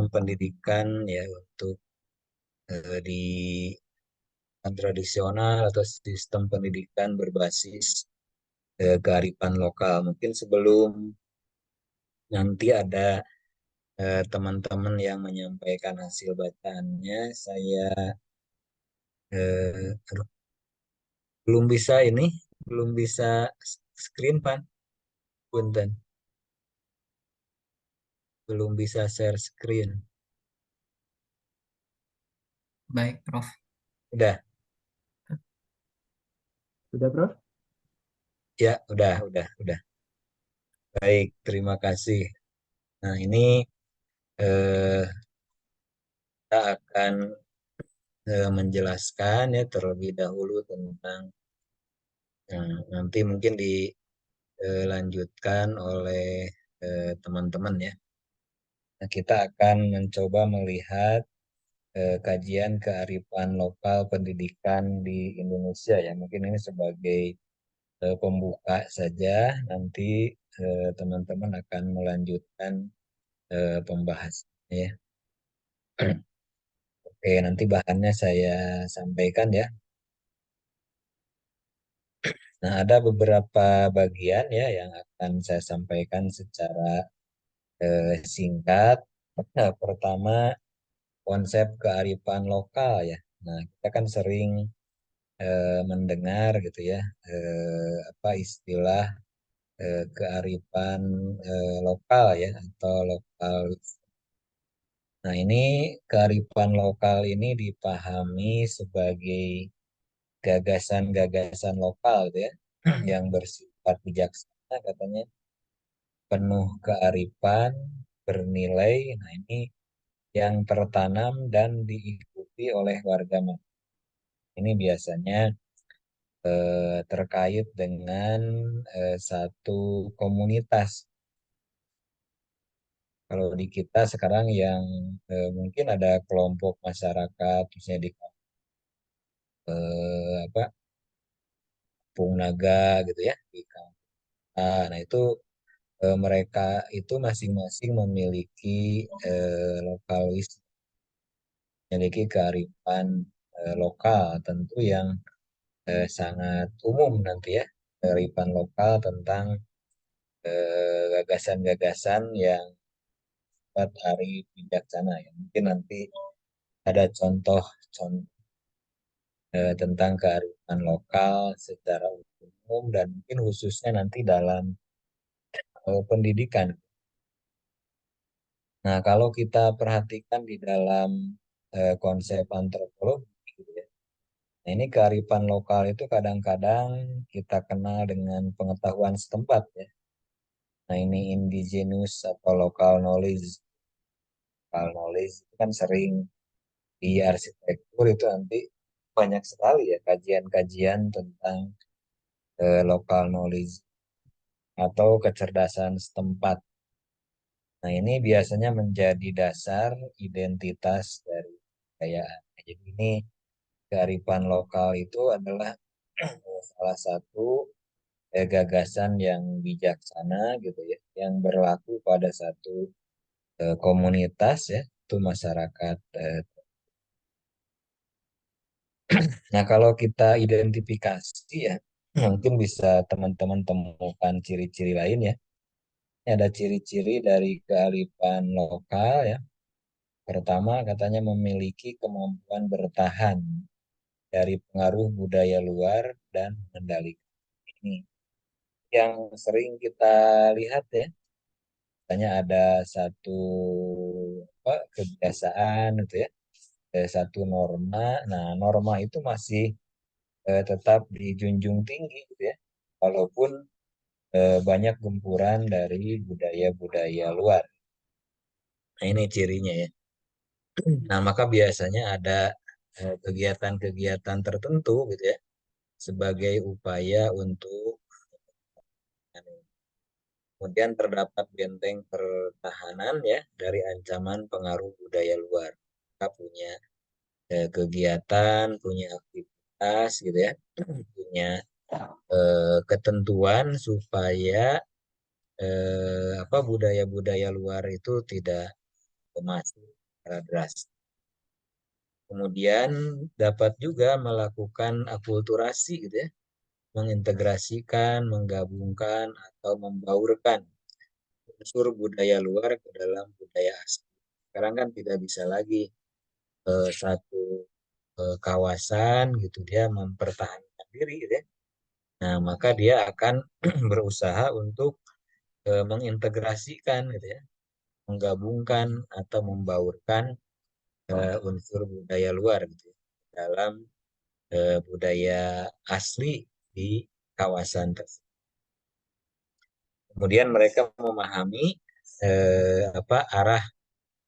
pendidikan ya untuk di tradisional atau sistem pendidikan berbasis kearifan lokal. Mungkin sebelum nanti ada teman-teman yang menyampaikan hasil bacaannya, saya aduh, belum bisa ini, belum bisa screen Pan, punten, belum bisa share screen. Baik, Prof. Udah, Sudah, Prof? ya, udah. Baik, terima kasih. Nah, ini eh, kita akan menjelaskan ya terlebih dahulu tentang nanti mungkin dilanjutkan oleh teman-teman ya. Nah, kita akan mencoba melihat kajian kearifan lokal pendidikan di Indonesia ya. Mungkin ini sebagai pembuka saja. Nanti teman-teman akan melanjutkan pembahasannya ya. Oke, nanti bahannya saya sampaikan ya. Nah, ada beberapa bagian ya yang akan saya sampaikan secara singkat. Nah, pertama, konsep kearifan lokal ya. Nah, kita kan sering mendengar gitu ya, apa istilah kearifan lokal ya atau lokal. Nah, ini kearifan lokal ini dipahami sebagai gagasan-gagasan lokal gitu ya, yang bersifat bijaksana katanya, penuh kearifan, bernilai. Nah, ini yang tertanam dan diikuti oleh warga masyarakat. Ini biasanya terkait dengan satu komunitas. Kalau di kita sekarang yang mungkin ada kelompok masyarakat, misalnya di apa Kampung Naga gitu ya, di Kampung. Nah itu mereka itu masing-masing memiliki lokalis, memiliki kearifan lokal tentu yang sangat umum nanti ya, kearifan lokal tentang gagasan-gagasan yang buat hari bijaksana ya. Mungkin nanti ada contoh-contoh tentang kearifan lokal secara umum dan mungkin khususnya nanti dalam pendidikan. Nah, kalau kita perhatikan di dalam konsep antropologi, gitu ya. Nah, ini kearifan lokal itu kadang-kadang kita kenal dengan pengetahuan setempat ya. Nah, ini indigenous atau local knowledge. Local knowledge itu kan sering di arsitektur itu nanti banyak sekali ya kajian-kajian tentang local knowledge atau kecerdasan setempat. Nah, ini biasanya menjadi dasar identitas dari kebudayaan. Jadi ini kearifan lokal itu adalah salah satu gagasan yang bijaksana gitu ya, yang berlaku pada satu komunitas ya, itu masyarakat. Nah, kalau kita identifikasi ya, mungkin bisa teman-teman temukan ciri-ciri lain ya. Ini ada ciri-ciri dari kearifan lokal ya. Pertama, katanya memiliki kemampuan bertahan dari pengaruh budaya luar dan mengendalikan ini. Yang sering kita lihat ya, katanya ada satu apa, kebiasaan gitu ya, satu norma. Nah, norma itu masih tetap dijunjung tinggi gitu ya, walaupun banyak gempuran dari budaya-budaya luar. Nah, ini cirinya ya. Nah, maka biasanya ada kegiatan-kegiatan tertentu gitu ya sebagai upaya untuk kemudian terdapat benteng pertahanan ya dari ancaman pengaruh budaya luar. Kita punya kegiatan, punya aktivitas gitu ya, punya ketentuan supaya budaya-budaya luar itu tidak masuk secara drastis. Kemudian dapat juga melakukan akulturasi gitu ya, mengintegrasikan, menggabungkan atau membaurkan unsur budaya luar ke dalam budaya asli. Sekarang kan tidak bisa lagi satu kawasan gitu dia mempertahankan diri gitu ya. Nah, maka dia akan berusaha untuk mengintegrasikan gitu ya, menggabungkan atau membaurkan unsur budaya luar gitu ya, dalam budaya asli di kawasan tersebut. Kemudian mereka memahami arah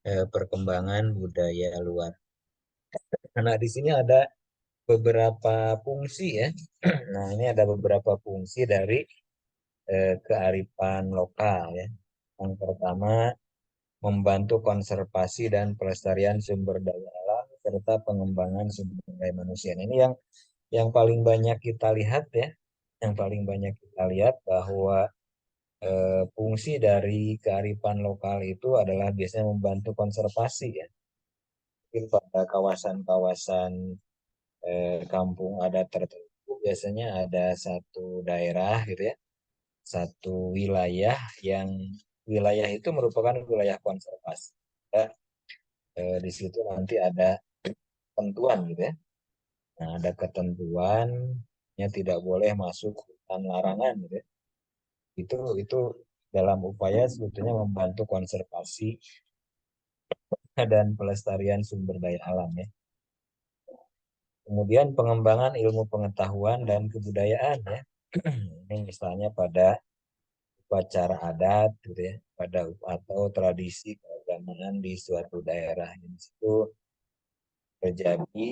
perkembangan budaya luar. Nah, di sini ada beberapa fungsi ya. Nah, ini ada beberapa fungsi dari kearifan lokal ya. Yang pertama, membantu konservasi dan pelestarian sumber daya alam serta pengembangan sumber daya manusia. Nah, ini yang paling banyak kita lihat ya. Yang paling banyak kita lihat bahwa fungsi dari kearifan lokal itu adalah biasanya membantu konservasi ya. Mungkin pada kawasan-kawasan kampung adat tertentu biasanya ada satu daerah gitu ya, satu wilayah yang wilayah itu merupakan wilayah konservasi. Ya, di situ nanti ada ketentuan gitu ya. Nah, ada ketentuannya tidak boleh masuk hutan larangan gitu ya. Itu dalam upaya sebetulnya membantu konservasi dan pelestarian sumber daya alam ya. Kemudian pengembangan ilmu pengetahuan dan kebudayaan ya. Ini misalnya pada upacara adat gitu ya, pada atau tradisi keagamaan di suatu daerah. Di situ terjadi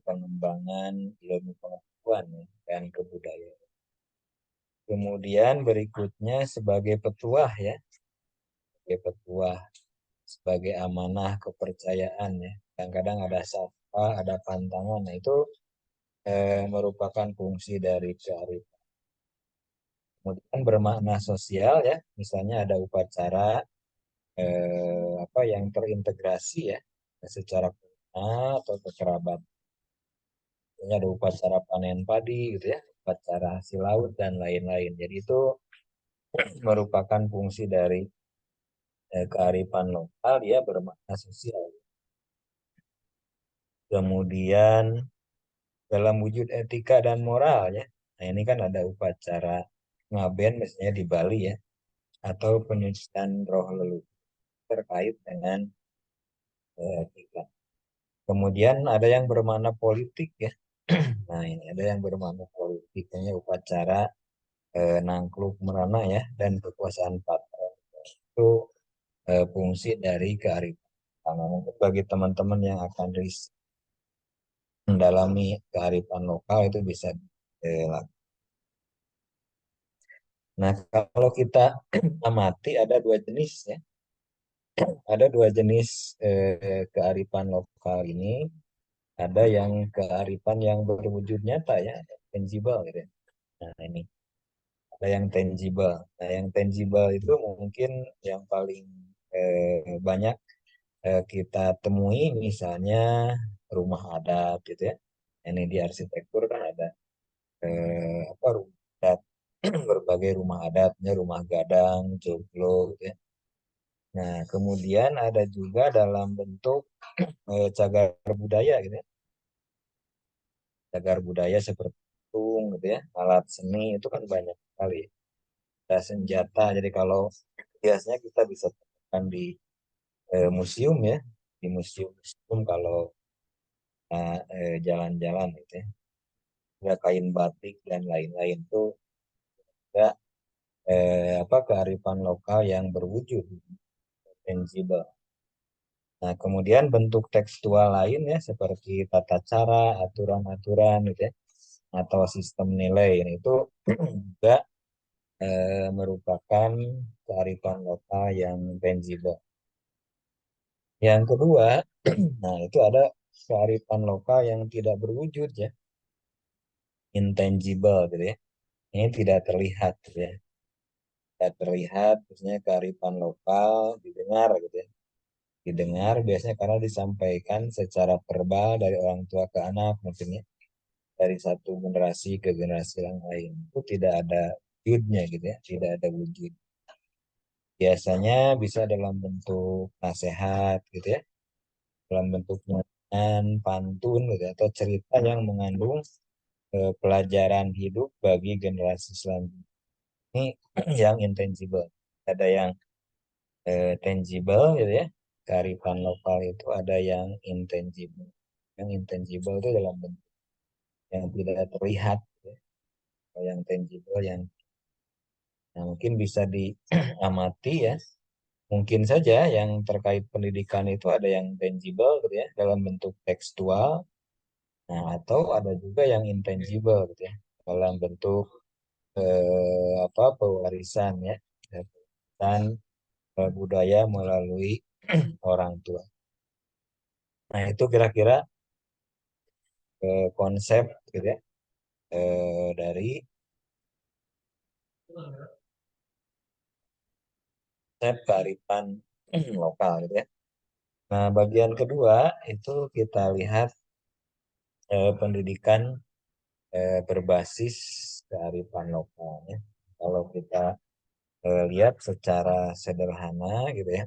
pengembangan ilmu pengetahuan ya, dan kebudayaan. Kemudian berikutnya sebagai petuah ya, sebagai petuah, sebagai amanah kepercayaan ya. Kadang-kadang ada sapa, ada pantangan. Nah, itu merupakan fungsi dari kearifan. Kemudian bermakna sosial ya, misalnya ada upacara yang terintegrasi ya secara kultural atau kekerabatan. Misalnya ada upacara panen padi gitu ya, upacara hasil laut dan lain-lain. Jadi itu merupakan fungsi dari kearifan lokal, dia bermakna sosial. Kemudian dalam wujud etika dan moral ya. Nah, ini kan ada upacara ngaben misalnya di Bali ya, atau penyucian roh leluhur terkait dengan etika. Kemudian ada yang bermakna politik ya. Nah, ini ada yang bermakna politik, ini upacara nangkluk merana ya dan kekuasaan patron. Itu fungsi dari kearifan. Karena mungkin bagi teman-teman yang akan mendalami kearifan lokal itu bisa lakukan. Nah, kalau kita amati ada dua jenis ya. Ada dua jenis kearifan lokal ini. Ada yang kearifan yang berwujud nyata ya, tangible gitu ya. Nah, ini ada yang tangible. Nah, yang tangible itu mungkin yang paling banyak kita temui misalnya rumah adat gitu ya. Ini di arsitektur kan ada rumah adat, berbagai rumah adatnya, rumah gadang, joglo gitu ya. Nah, kemudian ada juga dalam bentuk cagar budaya gitu ya. Cagar budaya seperti patung gitu ya, alat seni itu kan banyak sekali. Ada senjata. Jadi kalau biasanya kita bisa temukan di museum ya, di museum kalau jalan-jalan gitu ya. Ada kain batik dan lain-lain itu juga kearifan lokal yang berwujud tangible. Nah, kemudian bentuk tekstual lain ya seperti tata cara, aturan-aturan gitu ya, atau sistem nilai. Nah, itu juga merupakan kearifan lokal yang tangible. Yang kedua, nah itu ada kearifan lokal yang tidak berwujud ya, intangible gitu ya. Ini tidak terlihat gitu ya. tidak terlihat, misalnya kearifan lokal didengar gitu ya. Didengar biasanya karena disampaikan secara verbal dari orang tua ke anak mungkin ya, dari satu generasi ke generasi yang lain. Itu tidak ada wujudnya gitu ya, tidak ada wujud. Biasanya bisa dalam bentuk nasihat gitu ya, dalam bentuk nyanyian, pantun gitu ya, atau cerita yang mengandung pelajaran hidup bagi generasi selanjutnya. Ini yang intangible. Ada yang tangible gitu ya. Kearifan lokal itu ada yang intangible. Yang intangible itu dalam bentuk yang tidak terlihat, gitu ya. Kalau yang tangible yang mungkin bisa diamati ya. Mungkin saja yang terkait pendidikan itu ada yang tangible gitu ya, dalam bentuk tekstual. Nah, atau ada juga yang intangible gitu ya, dalam bentuk apa pewarisan ya, dan budaya melalui orang tua. Nah, itu kira-kira konsep gitu ya, dari konsep kearifan lokal gitu ya. Nah, bagian kedua itu kita lihat pendidikan berbasis kearifan lokal ya. Kalau kita lihat secara sederhana gitu ya,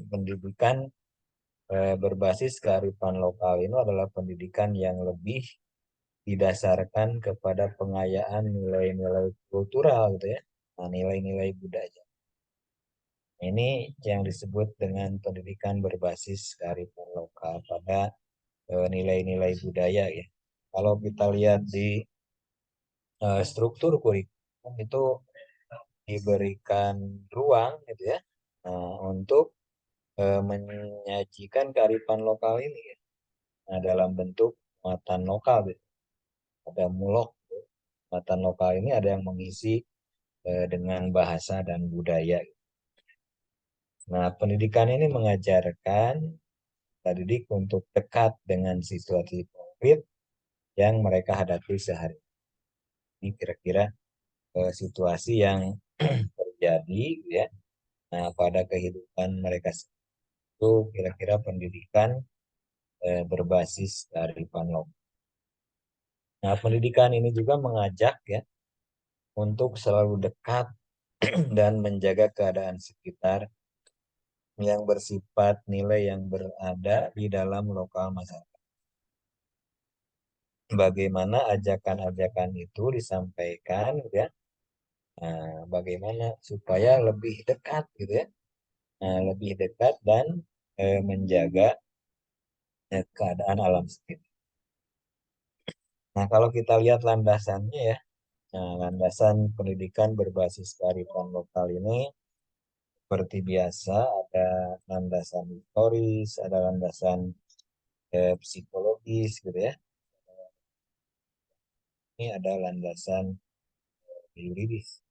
pendidikan berbasis kearifan lokal ini adalah pendidikan yang lebih didasarkan kepada pengayaan nilai-nilai kultural gitu ya. Nah, nilai-nilai budaya. Ini yang disebut dengan pendidikan berbasis kearifan lokal pada nilai-nilai budaya ya. Kalau kita lihat di struktur kurikulum itu diberikan ruang gitu ya, untuk menyajikan kearifan lokal ini ya. Nah, dalam bentuk muatan lokal gitu. Ada mulok gitu. Muatan lokal ini ada yang mengisi dengan bahasa dan budaya. Nah, pendidikan ini mengajarkan kita didik untuk dekat dengan situasi konkret yang mereka hadapi sehari. Ini kira-kira situasi yang terjadi ya. Nah, pada kehidupan mereka itu kira-kira pendidikan berbasis kearifan lokal. Nah, pendidikan ini juga mengajak ya untuk selalu dekat dan menjaga keadaan sekitar yang bersifat nilai yang berada di dalam lokal masyarakat. Bagaimana ajakan-ajakan itu disampaikan gitu ya. Nah, bagaimana supaya lebih dekat gitu ya. Nah, lebih dekat dan menjaga keadaan alam sekitar. Nah, kalau kita lihat landasannya ya, nah, landasan pendidikan berbasis kearifan lokal ini seperti biasa ada landasan historis, ada landasan psikologis gitu ya. Ini ada landasan yuridis.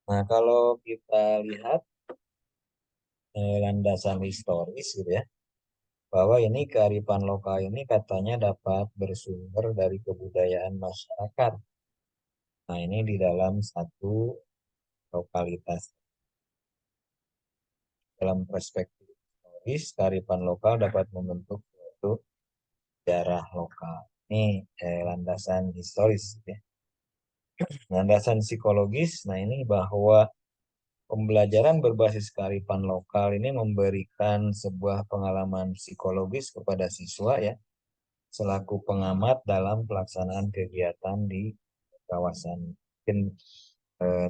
Nah, kalau kita lihat landasan historis gitu ya, bahwa ini kearifan lokal ini katanya dapat bersumber dari kebudayaan masyarakat. Nah, ini di dalam satu lokalitas. Dalam perspektif historis, kearifan lokal dapat membentuk suatu sejarah lokal. Ini landasan historis ya. Landasan psikologis, nah ini bahwa pembelajaran berbasis kearifan lokal ini memberikan sebuah pengalaman psikologis kepada siswa ya, selaku pengamat dalam pelaksanaan kegiatan di kawasan. Mungkin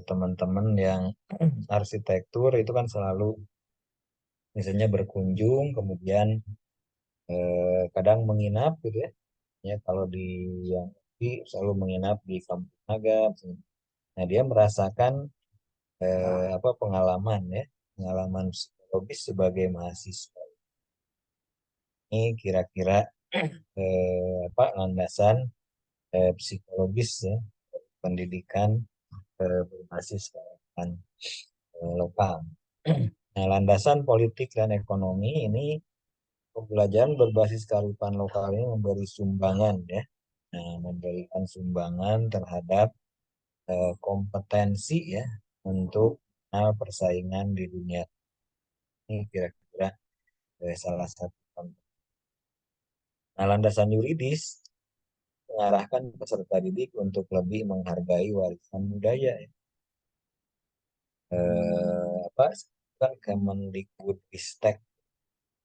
teman-teman yang arsitektur itu kan selalu misalnya berkunjung, kemudian kadang menginap gitu ya. Ya kalau di yang selalu menginap di Kampung Naga, misalnya. Nah dia merasakan apa pengalaman ya, pengalaman psikologis sebagai mahasiswa. Ini kira-kira apa landasan psikologis ya, pendidikan berbasis kearifan lokal. Nah, landasan politik dan ekonomi ini pembelajaran berbasis kearifan lokal ini memberi sumbangan ya. Nah, memberikan sumbangan terhadap kompetensi ya, untuk persaingan di dunia. Ini kira-kira salah satu contoh. Nah, landasan yuridis mengarahkan peserta didik untuk lebih menghargai warisan budaya. Ya. Apa kan Kemendikbudristek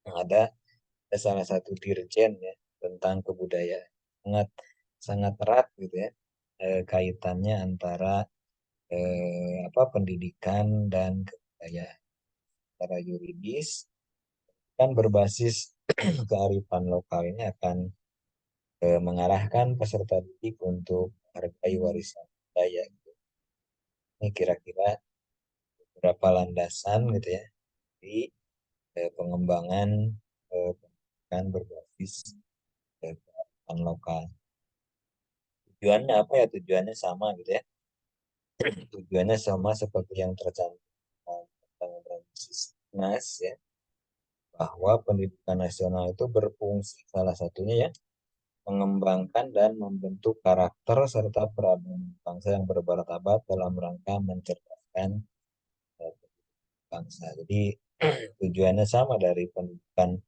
yang ada salah satu dirjen ya tentang kebudayaan sangat sangat erat gitu ya kaitannya antara apa pendidikan dan kebudayaan secara yuridis kan berbasis kearifan lokal ini akan mengarahkan peserta didik untuk menghargai warisan budaya. Ini kira-kira beberapa landasan gitu ya di pengembangan pendidikan berbasis kearifan lokal. Tujuannya apa ya? Tujuannya sama gitu ya. Tujuannya sama seperti yang tercantum dalam Sisnas ya, bahwa pendidikan nasional itu berfungsi salah satunya ya mengembangkan dan membentuk karakter serta peradaban bangsa yang bermartabat dalam rangka mencerdaskan eh, bangsa. Jadi tujuannya sama dari pendidikan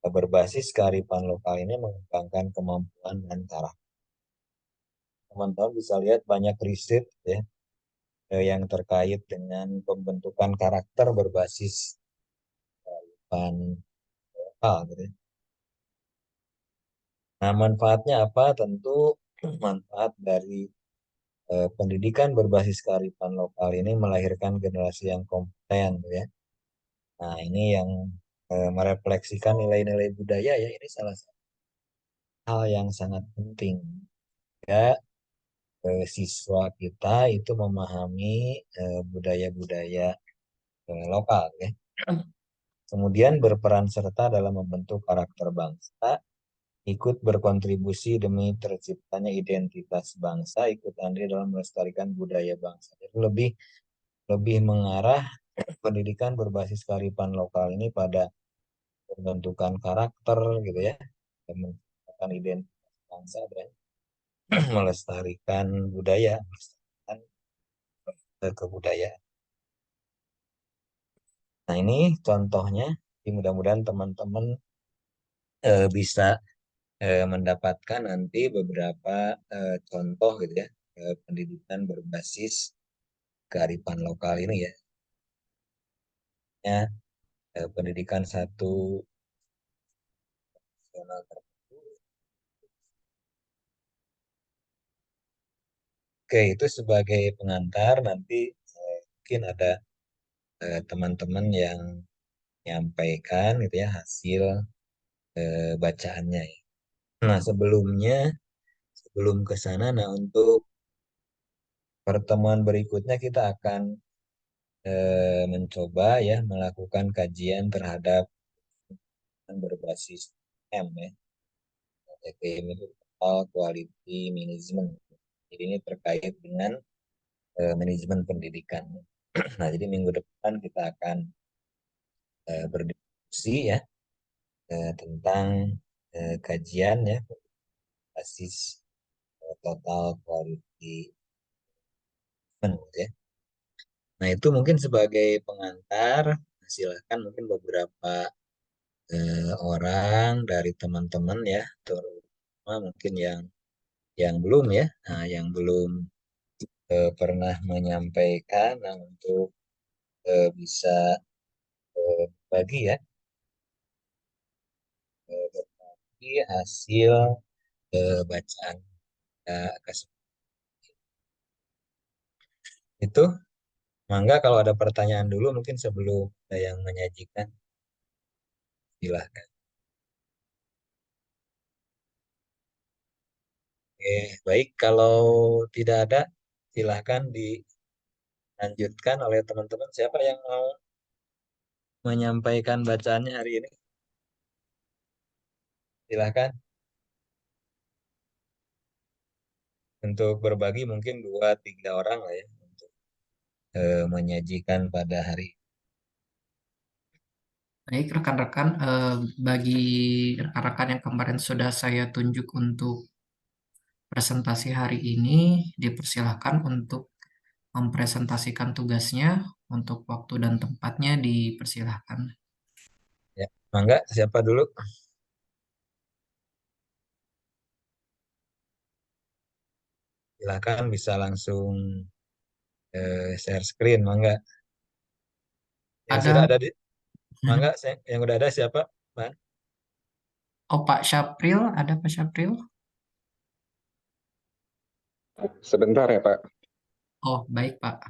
berbasis kearifan lokal ini mengembangkan kemampuan dan karakter. Teman-teman bisa lihat banyak riset ya yang terkait dengan pembentukan karakter berbasis kearifan lokal gitu ya. Nah, manfaatnya apa? Tentu manfaat dari pendidikan berbasis kearifan lokal ini melahirkan generasi yang kompeten gitu ya. Nah, ini yang merefleksikan nilai-nilai budaya ya, ini salah satu hal yang sangat penting. Ya, siswa kita itu memahami budaya-budaya lokal ya. Kemudian berperan serta dalam membentuk karakter bangsa, ikut berkontribusi demi terciptanya identitas bangsa, ikut andil dalam melestarikan budaya bangsa. Jadi lebih lebih mengarah pendidikan berbasis kearifan lokal ini pada pembentukan karakter gitu ya, dan menciptakan identitas bangsa dan melestarikan budaya, melestarikan kebudayaan. Nah ini contohnya, mudah-mudahan teman-teman bisa mendapatkan nanti beberapa contoh gitu ya, pendidikan berbasis kearifan lokal ini ya. Ya, pendidikan satu nasional tertentu. Oke, itu sebagai pengantar nanti mungkin ada teman-teman yang menyampaikan gitu ya hasil bacaannya. Ya. Nah, sebelum ke sana, nah untuk pertemuan berikutnya kita akan mencoba ya melakukan kajian terhadap berbasis M ya. TPM itu Total Quality Management. Jadi ini terkait dengan manajemen pendidikan. Nah, jadi minggu depan kita akan berdiskusi ya tentang kajian ya basis total quality management ya. Nah, itu mungkin sebagai pengantar, silakan mungkin beberapa orang dari teman-teman ya, terutama mungkin yang belum ya, nah, yang belum pernah menyampaikan, nah untuk bisa bagi ya, berbagi hasil bacaan kasih. Itu, mangga kalau ada pertanyaan dulu mungkin sebelum ada yang menyajikan, silahkan. Oke, baik kalau tidak ada, silahkan dilanjutkan oleh teman-teman. Siapa yang mau menyampaikan bacaannya hari ini? Silahkan untuk berbagi mungkin dua tiga orang lah ya untuk menyajikan pada hari ini. Baik, rekan-rekan, bagi rekan-rekan yang kemarin sudah saya tunjuk untuk presentasi hari ini, dipersilahkan untuk mempresentasikan tugasnya untuk waktu dan tempatnya dipersilahkan. Ya, mangga siapa dulu? Silakan bisa langsung share screen, mangga. Yang sudah Ada, ada di mangga, yang udah ada siapa? Man? oh Pak Syapril, ada Pak Syapril? Sebentar ya Pak. Oh, baik Pak.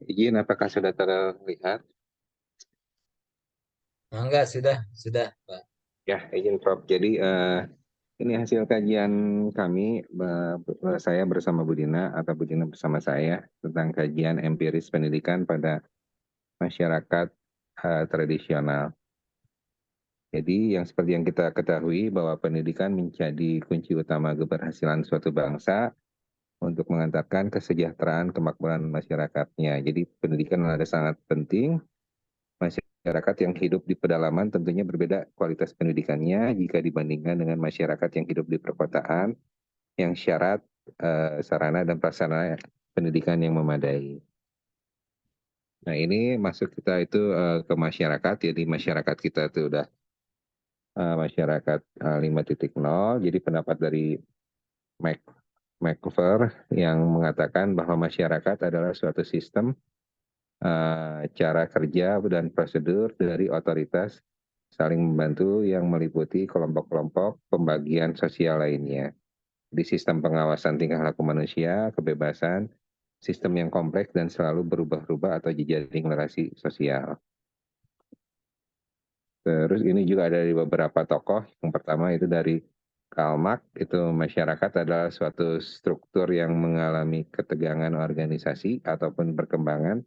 Izin apakah sudah terlihat? Mangga sudah, Pak. Ya, izin Prof. Jadi ini hasil kajian kami, saya bersama Budina atau Budina bersama saya tentang kajian empiris pendidikan pada masyarakat tradisional. Jadi yang seperti yang kita ketahui bahwa pendidikan menjadi kunci utama keberhasilan suatu bangsa untuk mengantarkan kesejahteraan kemakmuran masyarakatnya. Jadi pendidikan ada sangat penting. Masyarakat yang hidup di pedalaman tentunya berbeda kualitas pendidikannya jika dibandingkan dengan masyarakat yang hidup di perkotaan yang syarat sarana dan prasarana pendidikan yang memadai. Nah ini masuk kita itu ke masyarakat, jadi masyarakat kita itu udah masyarakat 5.0, jadi pendapat dari McCover yang mengatakan bahwa masyarakat adalah suatu sistem cara kerja dan prosedur dari otoritas saling membantu yang meliputi kelompok-kelompok pembagian sosial lainnya. Di sistem pengawasan tingkah laku manusia, kebebasan, sistem yang kompleks dan selalu berubah-ubah atau jejaring relasi sosial. Terus ini juga ada di beberapa tokoh. Yang pertama itu dari Karl Marx, itu masyarakat adalah suatu struktur yang mengalami ketegangan organisasi ataupun perkembangan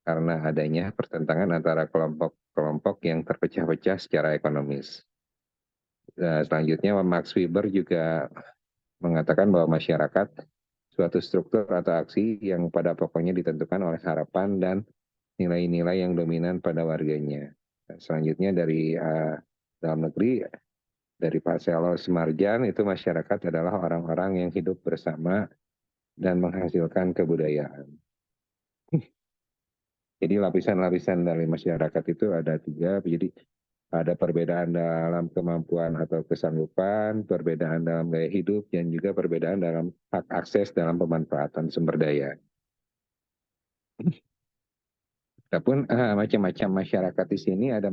karena adanya pertentangan antara kelompok-kelompok yang terpecah-pecah secara ekonomis. Selanjutnya Max Weber juga mengatakan bahwa masyarakat suatu struktur atau aksi yang pada pokoknya ditentukan oleh harapan dan nilai-nilai yang dominan pada warganya. Selanjutnya dari dalam negeri, dari Pak Selo Semarjan, itu masyarakat adalah orang-orang yang hidup bersama dan menghasilkan kebudayaan. Jadi lapisan-lapisan dari masyarakat itu ada 3, jadi ada perbedaan dalam kemampuan atau kesanggupan, perbedaan dalam gaya hidup, dan juga perbedaan dalam hak akses dalam pemanfaatan sumber daya. Adapun macam-macam masyarakat di sini ada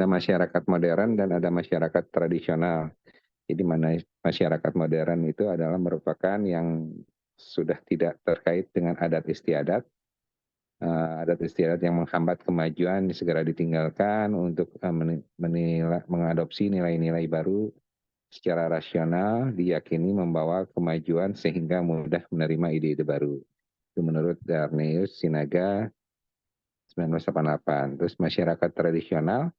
masyarakat modern dan ada masyarakat tradisional. Jadi masyarakat modern itu adalah merupakan yang sudah tidak terkait dengan adat istiadat. Adat istiadat yang menghambat kemajuan segera ditinggalkan untuk mengadopsi nilai-nilai baru secara rasional diyakini membawa kemajuan sehingga mudah menerima ide-ide baru. Itu menurut Darneus Sinaga 1988. Terus masyarakat tradisional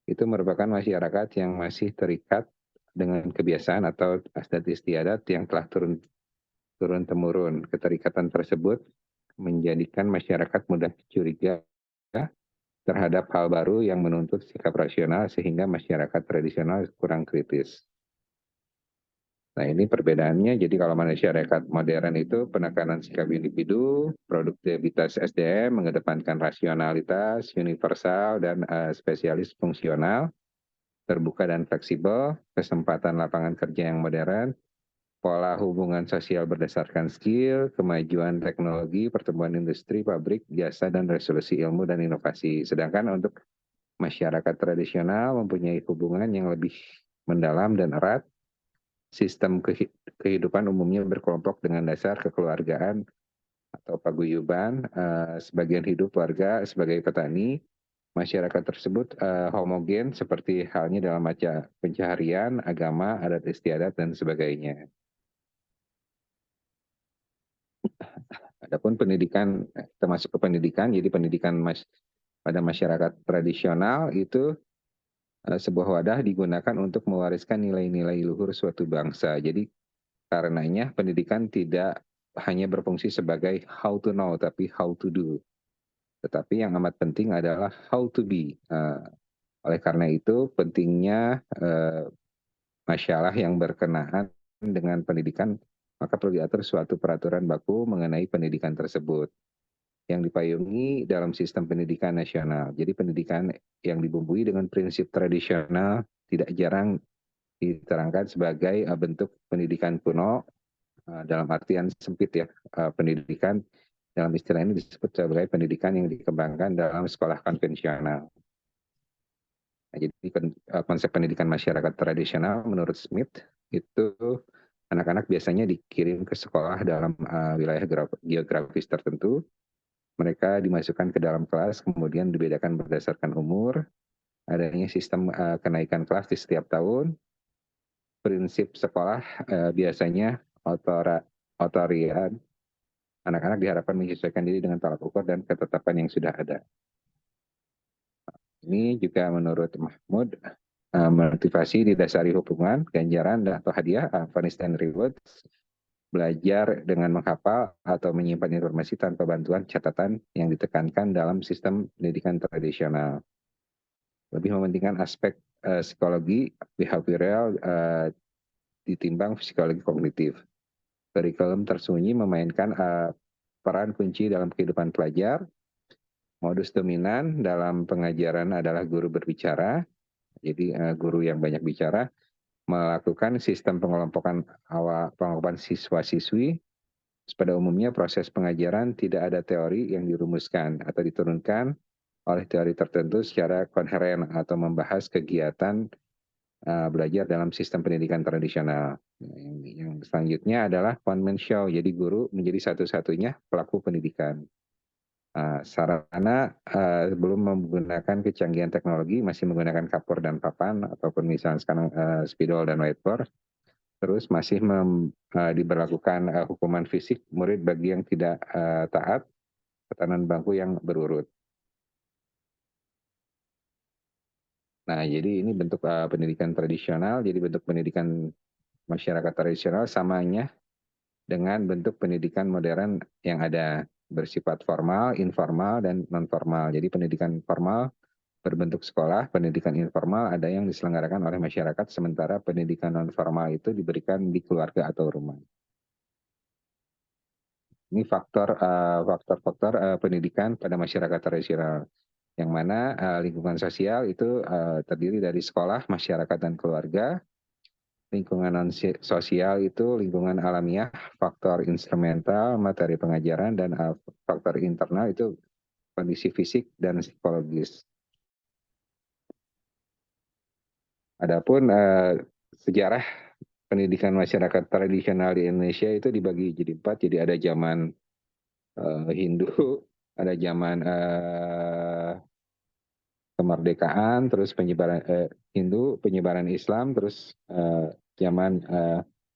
itu merupakan masyarakat yang masih terikat dengan kebiasaan atau adat istiadat yang telah turun-temurun. Keterikatan tersebut menjadikan masyarakat mudah curiga terhadap hal baru yang menuntut sikap rasional sehingga masyarakat tradisional kurang kritis. Nah ini perbedaannya, jadi kalau masyarakat modern itu penekanan sikap individu, produktivitas SDM, mengedepankan rasionalitas, universal, dan spesialis fungsional, terbuka dan fleksibel, kesempatan lapangan kerja yang modern, pola hubungan sosial berdasarkan skill, kemajuan teknologi, pertumbuhan industri, pabrik, jasa, dan resolusi ilmu dan inovasi. Sedangkan untuk masyarakat tradisional mempunyai hubungan yang lebih mendalam dan erat. Sistem kehidupan umumnya berkelompok dengan dasar kekeluargaan atau paguyuban. Sebagian hidup warga sebagai petani. Masyarakat tersebut homogen seperti halnya dalam pencaharian, agama, adat istiadat, dan sebagainya. Adapun pendidikan, termasuk ke pendidikan, jadi pendidikan pada masyarakat tradisional itu sebuah wadah digunakan untuk mewariskan nilai-nilai luhur suatu bangsa. Jadi karenanya pendidikan tidak hanya berfungsi sebagai how to know, tapi how to do. Tetapi yang amat penting adalah how to be. Oleh karena itu pentingnya masalah yang berkenaan dengan pendidikan, maka perlu diatur suatu peraturan baku mengenai pendidikan tersebut yang dipayungi dalam sistem pendidikan nasional. Jadi pendidikan yang dibumbui dengan prinsip tradisional tidak jarang diterangkan sebagai bentuk pendidikan kuno dalam artian sempit ya. Pendidikan dalam istilah ini disebut sebagai pendidikan yang dikembangkan dalam sekolah konvensional. Nah, jadi konsep pendidikan masyarakat tradisional menurut Smith itu anak-anak biasanya dikirim ke sekolah dalam wilayah geografis tertentu. Mereka dimasukkan ke dalam kelas, kemudian dibedakan berdasarkan umur. Adanya sistem kenaikan kelas di setiap tahun. Prinsip sekolah biasanya otorian. Anak-anak diharapkan menyesuaikan diri dengan tolak ukur dan ketetapan yang sudah ada. Ini juga menurut Mahmud, motivasi didasari hubungan, ganjaran, atau hadiah, punishment and rewards, belajar dengan menghafal atau menyimpan informasi tanpa bantuan catatan yang ditekankan dalam sistem pendidikan tradisional. Lebih mementingkan aspek psikologi, behavioral, ditimbang psikologi kognitif. Kurikulum tersembunyi memainkan peran kunci dalam kehidupan pelajar. Modus dominan dalam pengajaran adalah guru berbicara. Jadi guru yang banyak bicara melakukan sistem pengelompokan siswa-siswi. Pada umumnya proses pengajaran tidak ada teori yang dirumuskan atau diturunkan oleh teori tertentu secara konheren atau membahas kegiatan belajar dalam sistem pendidikan tradisional. Yang selanjutnya adalah one man show. Jadi guru menjadi satu-satunya pelaku pendidikan. Sarana belum menggunakan kecanggihan teknologi, masih menggunakan kapur dan papan, ataupun misalnya sekarang spidol dan whiteboard. Terus masih diberlakukan hukuman fisik murid bagi yang tidak taat, tatanan bangku yang berurut. Nah, jadi ini bentuk pendidikan tradisional, jadi bentuk pendidikan masyarakat tradisional samanya dengan bentuk pendidikan modern yang ada bersifat formal, informal, dan non-formal. Jadi pendidikan formal berbentuk sekolah, pendidikan informal ada yang diselenggarakan oleh masyarakat, sementara pendidikan non-formal itu diberikan di keluarga atau rumah. Ini faktor-faktor pendidikan pada masyarakat tradisional, yang mana lingkungan sosial itu terdiri dari sekolah, masyarakat, dan keluarga. Lingkungan sosial itu lingkungan alamiah, faktor instrumental, materi pengajaran, dan faktor internal itu kondisi fisik dan psikologis. Adapun sejarah pendidikan masyarakat tradisional di Indonesia itu dibagi jadi 4. Jadi ada zaman Hindu, ada zaman kemerdekaan, terus penyebaran Hindu, penyebaran Islam, terus zaman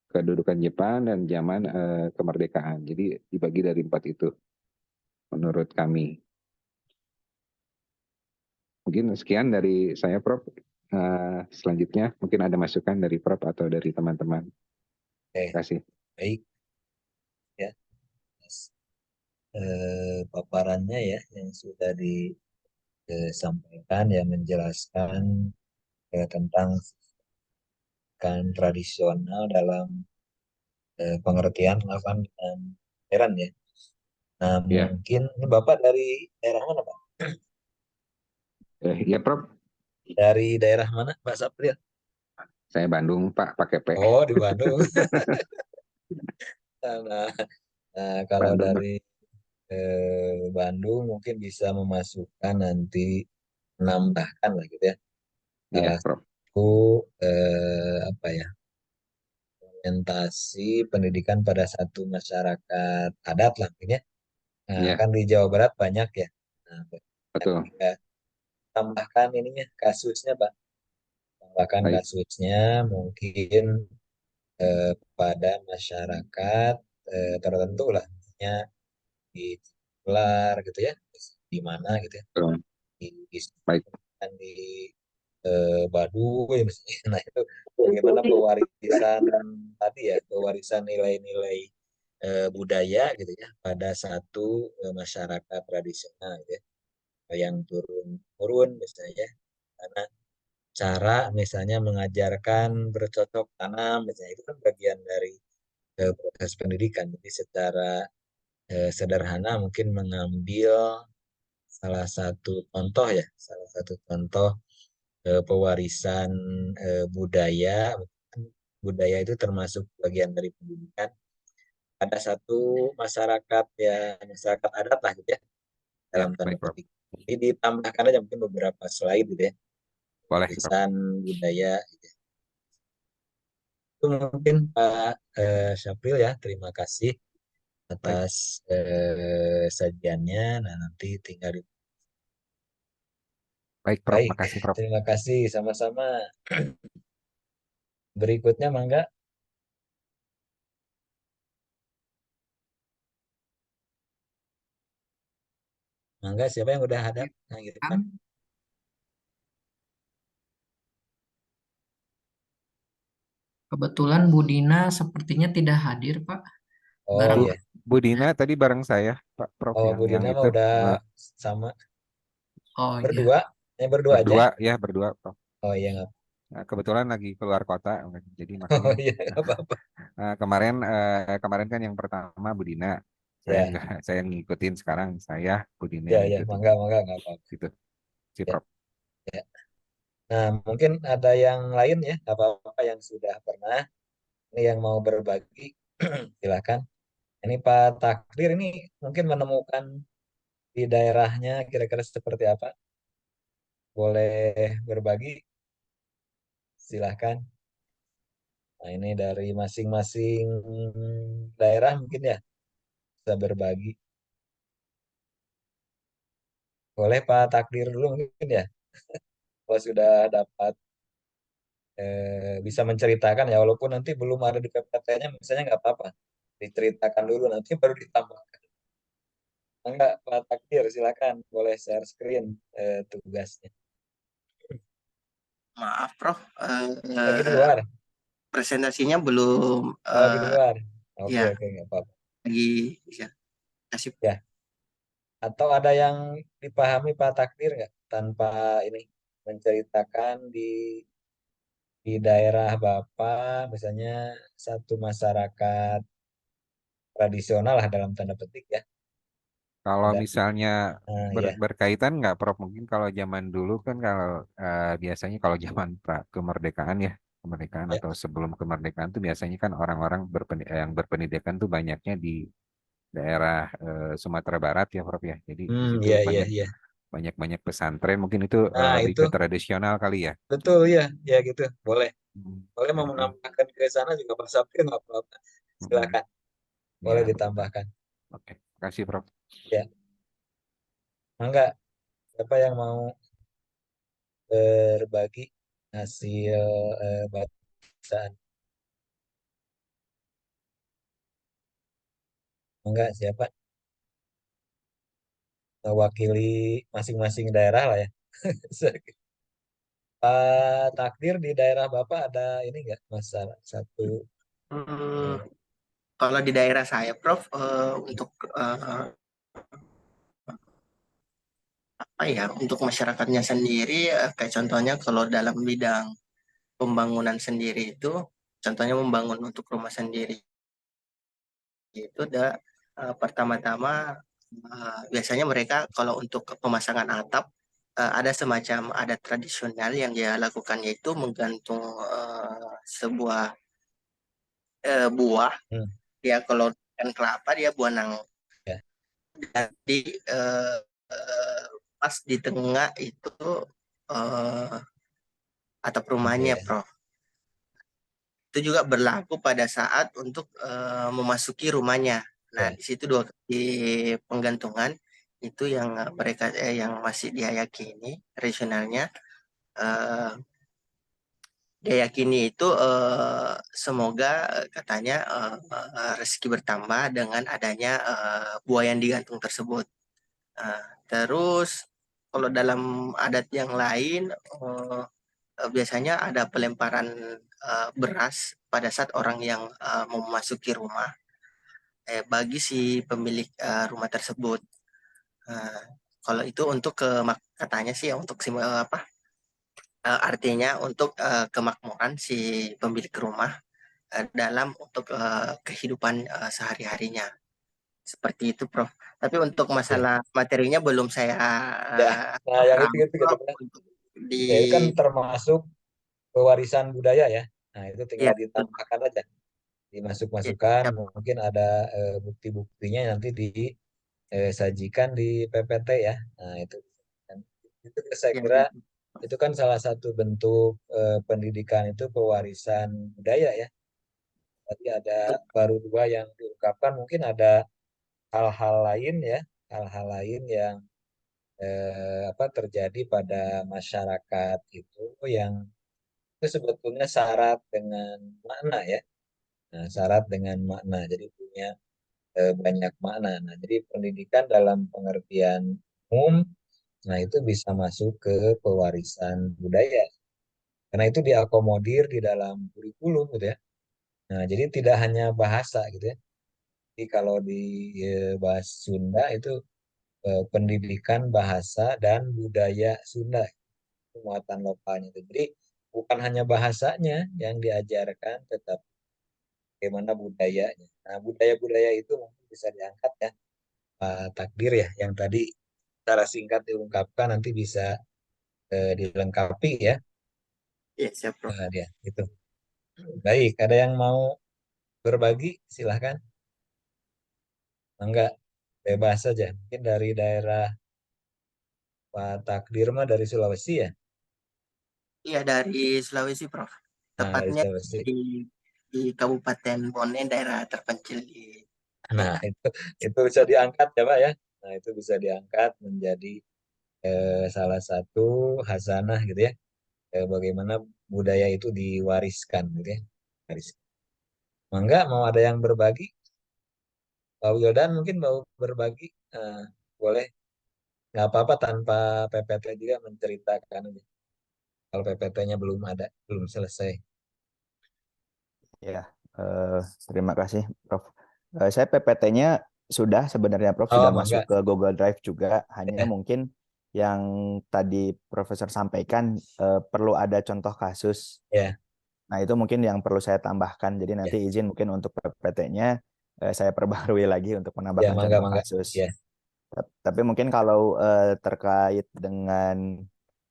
kedudukan Jepang, dan zaman kemerdekaan. Jadi dibagi dari 4 itu menurut kami. Mungkin sekian dari saya, Prof. Selanjutnya mungkin ada masukan dari Prof atau dari teman-teman. Terima kasih. Baik. Ya. Paparannya ya yang sudah disampaikan ya, menjelaskan tentang kan tradisional dalam pengertian lawan dan modern ya. Nah, mungkin ini Bapak dari daerah mana, Pak? Ya, Prof. Dari daerah mana, Pak Sapril? Saya Bandung, Pak, pakai P. Oh, di Bandung. Nah, nah, kalau Bandung. dari Bandung mungkin bisa memasukkan nanti menambahkan lah gitu ya. Iya, Salah Prof. satu apa ya, orientasi pendidikan pada satu masyarakat adat lah mungkin ya. Nah, Iya, kan di Jawa Barat banyak ya. Nah, banyak betul. juga. Tambahkan ininya kasusnya Pak. Tambahkan Baik. kasusnya mungkin pada masyarakat tertentu lah. Misalnya di Ular gitu ya. Di mana gitu ya. Betul. Di Baik. di Baduy misalnya. Nah itu bagaimana pewarisan tadi ya, pewarisan nilai-nilai budaya gitu ya pada satu masyarakat tradisional gitu ya, yang turun turun misalnya, karena cara misalnya mengajarkan bercocok tanam misalnya itu kan bagian dari proses pendidikan. Jadi secara sederhana mungkin mengambil salah satu contoh pewarisan budaya. Budaya itu termasuk bagian dari pendidikan. Ada satu masyarakat ya, masyarakat adat lah gitu ya, Ya, dalam tanda baik, Prof. petik. Jadi ditambahkan aja mungkin beberapa slide gitu ya, Boleh, Prof. warisan budaya gitu ya. Itu mungkin Pak Syafril ya, terima kasih Baik. atas sajiannya. Nah, nanti tinggal Baik, Prof. baik. Makasih, Prof. Terima kasih sama-sama. Berikutnya Mangga, Mangga siapa yang udah hadap? Nah, gitu kan. Kebetulan Bu Dina sepertinya tidak hadir, Pak. Oh Bu, Barang. iya. Bu Dina tadi bareng saya, Pak Prof, Oh yang Bu yang Dina mah itu udah sama Oh iya. berdua. Yang berdua aja. berdua ya, berdua, Prof. Oh iya nggak. Nah, kebetulan lagi keluar kota, jadi Oh makanya iya nggak apa-apa. kemarin kan yang pertama Bu Dina, saya Ya, enggak, saya ngikutin sekarang saya Bu Dina ya, yang ya, ngikutin mangga, mangga nggak apa-apa. gitu, si Ya, Prof. ya. Nah, mungkin ada yang lain ya, nggak apa-apa yang sudah pernah. Ini yang mau berbagi, silakan. Ini Pak Takdir ini mungkin menemukan di daerahnya kira-kira seperti apa? Boleh berbagi, silahkan. Nah, ini dari masing-masing daerah mungkin ya, bisa berbagi. Boleh Pak Takdir dulu mungkin ya, kalau sudah dapat bisa menceritakan ya, walaupun nanti belum ada di PPT-nya, misalnya nggak apa-apa. Diceritakan dulu, nanti baru ditambah. Enggak, Pak Takdir, silakan. Boleh share screen tugasnya. Maaf, Prof. Lagi di luar? Presentasinya belum Oh, lagi di luar. Oke, ya oke, nggak apa-apa. lagi ya kasih. Ya, atau ada yang dipahami Pak Takdir nggak? Tanpa ini menceritakan di daerah Bapak, misalnya satu masyarakat tradisional lah dalam tanda petik ya. Kalau Ada, misalnya ya, berkaitan nggak, Prof? Mungkin kalau zaman dulu kan kalau biasanya kalau zaman kemerdekaan ya, kemerdekaan ya. atau sebelum kemerdekaan tuh biasanya kan orang-orang yang berpendidikan tuh banyaknya di daerah Sumatera Barat ya, Prof ya. Jadi di situ Iya, iya, banyak iya. banyak banyak pesantren. Mungkin itu Nah, lebih itu ke tradisional kali ya. betul ya, ya gitu. Boleh. Boleh mau Oke. menambahkan ke sana juga Pak Sapir nggak apa-apa. Mm-mm. Silakan. Boleh Ya, betul. ditambahkan. Oke, kasih, Prof. Ya, enggak. Siapa yang mau berbagi hasil bacaan? Enggak, siapa? Mewakili masing-masing daerah lah ya. Pak Takdir di daerah Bapak ada ini enggak masalah satu Hmm, eh, kalau di daerah saya, Prof, untuk apa ya, untuk masyarakatnya sendiri, kayak contohnya kalau dalam bidang pembangunan sendiri itu, contohnya membangun untuk rumah sendiri itu pertama-tama biasanya mereka kalau untuk pemasangan atap ada semacam adat tradisional yang dia lakukan, yaitu menggantung sebuah buah hmm, dia kalau ikan kelapa dia buanang. Ya. Jadi pas di tengah itu eh, atap Pintu rumahnya, ya. Prof. Itu juga berlaku pada saat untuk memasuki rumahnya. Nah, Ya. di situ 2 kali penggantungan itu yang mereka yang masih dia yakini rasionalnya, eh, dia yakini itu semoga katanya rezeki bertambah dengan adanya buah yang digantung tersebut. Terus kalau dalam adat yang lain biasanya ada pelemparan beras pada saat orang yang mau memasuki rumah bagi si pemilik rumah tersebut. Eh, Kalau itu untuk katanya sih ya untuk apa artinya untuk kemakmuran si pemilik rumah dalam untuk kehidupan sehari-harinya. Seperti itu, Prof. Tapi untuk Ya. masalah materinya belum saya Ya. Nah, yang itu rangkum, gitu Prof, kan. untuk di Ya, itu kan termasuk pewarisan budaya ya. Nah, itu tinggal ya, ditambahkan aja, ya, dimasuk-masukkan, ya, mungkin ada bukti-buktinya nanti disajikan di PPT ya. Nah, itu saya ya, kira ya. itu kan salah satu bentuk pendidikan itu pewarisan budaya ya. Tadi ada baru 2 yang diungkapkan, mungkin ada hal-hal lain ya, hal-hal lain yang terjadi pada masyarakat yang itu sebetulnya syarat dengan makna ya. Nah, syarat dengan makna. Jadi punya banyak makna. Nah, jadi pendidikan dalam pengertian umum, nah itu bisa masuk ke pewarisan budaya. Karena itu diakomodir di dalam kurikulum gitu ya. Nah, jadi tidak hanya bahasa gitu ya. Jadi kalau di bahasa Sunda itu pendidikan bahasa dan budaya Sunda, itu muatan lokalnya itu. Jadi bukan hanya bahasanya yang diajarkan, tetapi bagaimana budayanya. Nah, budaya-budaya itu mungkin bisa diangkat ya, Pak Takdir ya, yang tadi secara singkat diungkapkan nanti bisa dilengkapi ya. Ya, siap, Prof. Dia itu. Baik, ada yang mau berbagi? Silahkan. Enggak, bebas saja. Mungkin dari daerah Pak Takdir mah dari Sulawesi ya. Iya, dari Sulawesi, Prof. Nah, dari Tepatnya Sulawesi. di Kabupaten Bone, daerah terpencil di Nah, kita. itu bisa diangkat ya, Pak ya. Nah, itu bisa diangkat menjadi salah satu hasanah gitu ya. Bagaimana budaya itu diwariskan gitu ya. Wariskan. Mangga mau ada yang berbagi? Pak Wildan mungkin mau berbagi. Eh, Boleh. Nggak apa-apa tanpa PPT juga menceritakan aja. Kalau PPT-nya belum ada, belum selesai. Ya, terima kasih, Prof. Saya PPT-nya sudah sebenarnya, Prof, Oh, sudah masuk mangga. ke Google Drive juga. Hanya Ya, mungkin yang tadi Profesor sampaikan perlu ada contoh kasus. ya, Nah, itu mungkin yang perlu saya tambahkan. Jadi ya, nanti izin mungkin untuk PPT-nya saya perbarui lagi untuk ya, menambahkan mangga, contoh mangga. kasus. Ya, Tapi mungkin kalau terkait dengan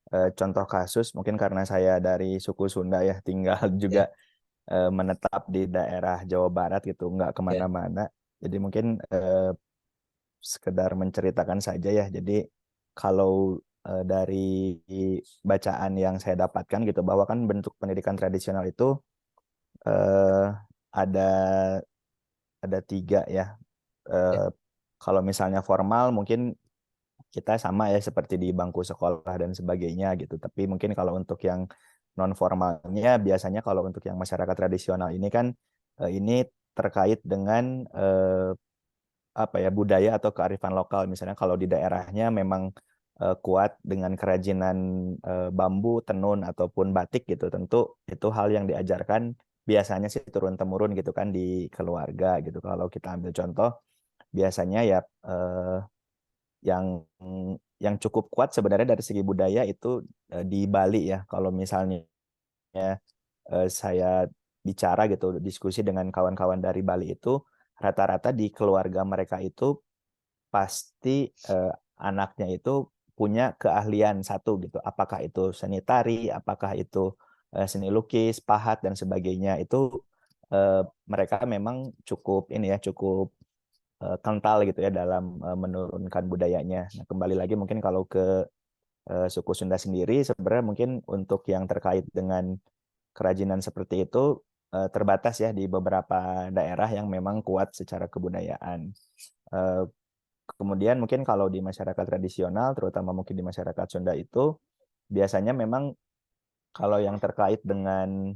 contoh kasus, mungkin karena saya dari suku Sunda ya, tinggal ya, juga menetap di daerah Jawa Barat gitu, nggak ya, kemana-mana. Jadi mungkin sekedar menceritakan saja ya. Jadi kalau dari bacaan yang saya dapatkan gitu, bahwa kan bentuk pendidikan tradisional itu eh, ada 3 ya. ya, Eh, Kalau misalnya formal mungkin kita sama ya seperti di bangku sekolah dan sebagainya gitu. Tapi mungkin kalau untuk yang non formalnya biasanya kalau untuk yang masyarakat tradisional ini kan ini terkait dengan apa ya, budaya atau kearifan lokal. Misalnya kalau di daerahnya memang kuat dengan kerajinan bambu, tenun ataupun batik gitu. Tentu itu hal yang diajarkan biasanya sih turun temurun gitu kan di keluarga gitu. Kalau kita ambil contoh biasanya ya yang cukup kuat sebenarnya dari segi budaya itu di Bali ya. Kalau misalnya saya bicara gitu, diskusi dengan kawan-kawan dari Bali itu, rata-rata di keluarga mereka itu pasti anaknya itu punya keahlian satu gitu. Apakah itu seni tari, apakah itu seni lukis, pahat dan sebagainya. Itu mereka memang cukup ini ya, cukup kental gitu ya dalam menurunkan budayanya. Nah, kembali lagi mungkin kalau ke suku Sunda sendiri, sebenarnya mungkin untuk yang terkait dengan kerajinan seperti itu terbatas ya di beberapa daerah yang memang kuat secara kebudayaan. Eh, Kemudian mungkin kalau di masyarakat tradisional, terutama mungkin di masyarakat Sunda itu, biasanya memang kalau yang terkait dengan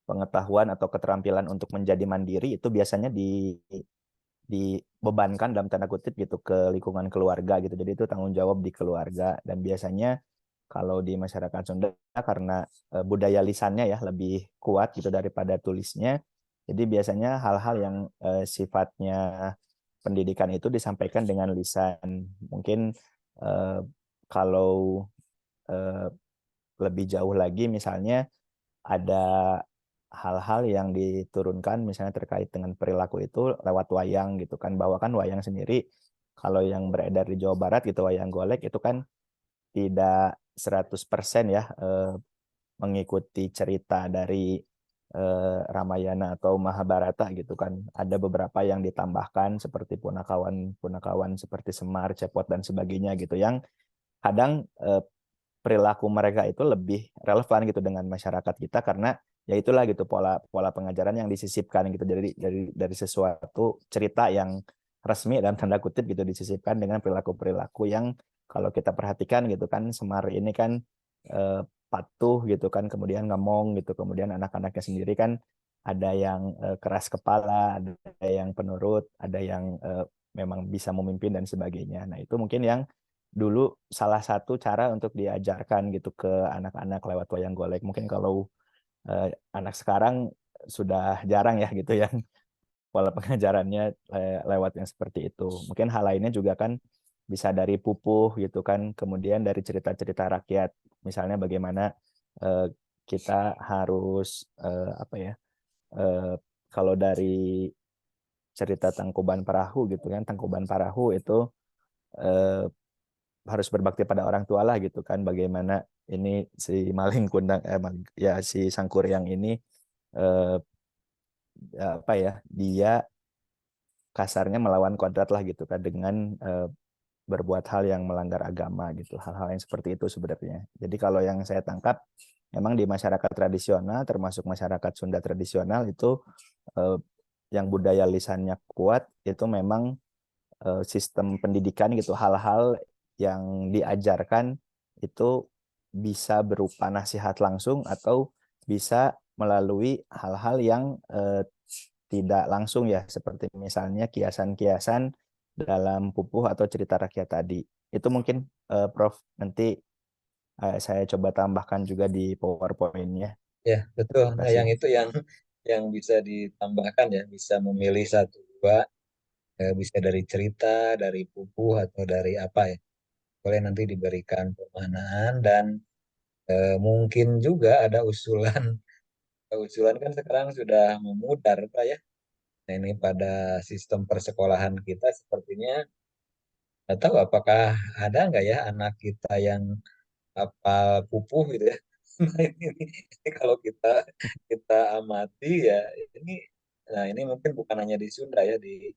pengetahuan atau keterampilan untuk menjadi mandiri itu biasanya dibebankan dalam tanda kutip gitu ke lingkungan keluarga gitu. Jadi itu tanggung jawab di keluarga, dan biasanya kalau di masyarakat Sunda karena budaya lisannya ya lebih kuat gitu daripada tulisnya. Jadi biasanya hal-hal yang sifatnya pendidikan itu disampaikan dengan lisan. Mungkin eh, kalau eh, lebih jauh lagi misalnya ada hal-hal yang diturunkan misalnya terkait dengan perilaku itu lewat wayang gitu kan, bahwa kan wayang sendiri kalau yang beredar di Jawa Barat gitu, wayang golek itu kan tidak 100% ya mengikuti cerita dari Ramayana atau Mahabharata gitu kan. Ada beberapa yang ditambahkan seperti punakawan seperti Semar, Cepot dan sebagainya gitu, yang kadang perilaku mereka itu lebih relevan gitu dengan masyarakat kita, karena ya itulah gitu pola pola pengajaran yang disisipkan gitu dari sesuatu cerita yang resmi dalam tanda kutip gitu, disisipkan dengan perilaku-perilaku yang kalau kita perhatikan gitu kan, Semar ini kan eh, patuh gitu kan, kemudian ngomong gitu, kemudian anak-anaknya sendiri kan ada yang keras kepala, ada yang penurut, ada yang memang bisa memimpin dan sebagainya. Nah, itu mungkin yang dulu salah satu cara untuk diajarkan gitu ke anak-anak lewat wayang golek. Mungkin kalau anak sekarang sudah jarang ya gitu yang pola pengajarannya lewat yang seperti itu. Mungkin hal lainnya juga kan bisa dari pupuh gitu kan, kemudian dari cerita-cerita rakyat. Misalnya bagaimana eh, kita harus apa ya? eh, Kalau dari cerita Tangkuban Perahu gitu kan, Tangkuban Perahu itu eh, harus berbakti pada orang tua lah gitu kan, bagaimana ini si maling kundang ya si Sangkuriang ini eh, apa ya, dia kasarnya melawan kodrat lah gitu kan dengan berbuat hal yang melanggar agama gitu, hal-hal yang seperti itu sebenarnya. Jadi kalau yang saya tangkap memang di masyarakat tradisional termasuk masyarakat Sunda tradisional itu eh, yang budaya lisannya kuat itu memang sistem pendidikan gitu, hal-hal yang diajarkan itu bisa berupa nasihat langsung atau bisa melalui hal-hal yang tidak langsung ya, seperti misalnya kiasan-kiasan dalam pupuh atau cerita rakyat tadi. Itu mungkin Prof nanti saya coba tambahkan juga di PowerPoint-nya. Ya, betul. Terima Nah, kasih. yang itu yang bisa ditambahkan ya, bisa memilih satu dua, bisa dari cerita, dari buku atau dari apa ya. Boleh nanti diberikan pemanaan dan mungkin juga ada usulan. Usulan kan sekarang sudah memudar, Pak ya. Nah, ini pada sistem persekolahan kita sepertinya, nggak tahu apakah ada nggak ya anak kita yang hafal pupuh gitu ya. Nah, ini kalau kita kita amati ya, ini nah ini mungkin bukan hanya di Sunda ya, di